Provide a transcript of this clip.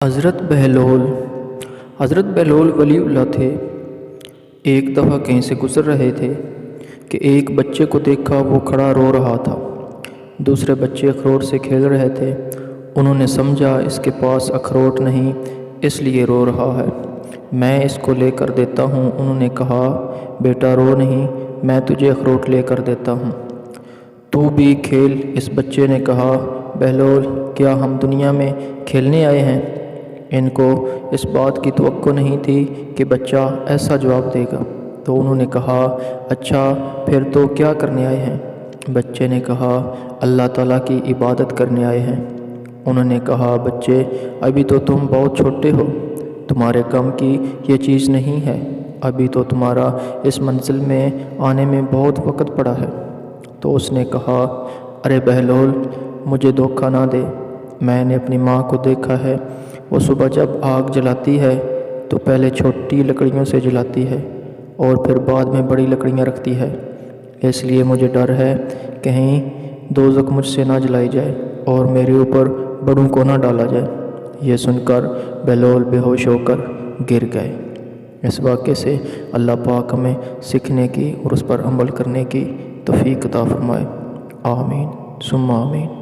حضرت بہلول ولی اللہ تھے۔ ایک دفعہ کہیں سے گزر رہے تھے کہ ایک بچے کو دیکھا، وہ کھڑا رو رہا تھا۔ دوسرے بچے اخروٹ سے کھیل رہے تھے۔ انہوں نے سمجھا اس کے پاس اخروٹ نہیں، اس لیے رو رہا ہے، میں اس کو لے کر دیتا ہوں۔ انہوں نے کہا، بیٹا رو نہیں، میں تجھے اخروٹ لے کر دیتا ہوں، تو بھی کھیل۔ اس بچے نے کہا، بہلول، کیا ہم دنیا میں کھیلنے آئے ہیں؟ ان کو اس بات کی توقع نہیں تھی کہ بچہ ایسا جواب دے گا، تو انہوں نے کہا، اچھا پھر تو کیا کرنے آئے ہیں؟ بچے نے کہا، اللہ تعالیٰ کی عبادت کرنے آئے ہیں۔ انہوں نے کہا، بچے، ابھی تو تم بہت چھوٹے ہو، تمہارے کم کی یہ چیز نہیں ہے، ابھی تو تمہارا اس منزل میں آنے میں بہت وقت پڑا ہے۔ تو اس نے کہا، ارے بہلول، مجھے دھوکہ نہ دے، میں نے اپنی ماں کو دیکھا ہے، وہ صبح جب آگ جلاتی ہے تو پہلے چھوٹی لکڑیوں سے جلاتی ہے اور پھر بعد میں بڑی لکڑیاں رکھتی ہے، اس لیے مجھے ڈر ہے کہیں دوزخ مجھ سے نہ جلائی جائے اور میرے اوپر بڑوں کو نہ ڈالا جائے۔ یہ سن کر بہلول بے ہوش ہو کر گر گئے۔ اس واقعے سے اللہ پاک ہمیں سیکھنے کی اور اس پر عمل کرنے کی توفیق عطا فرمائے، آمین ثم آمین۔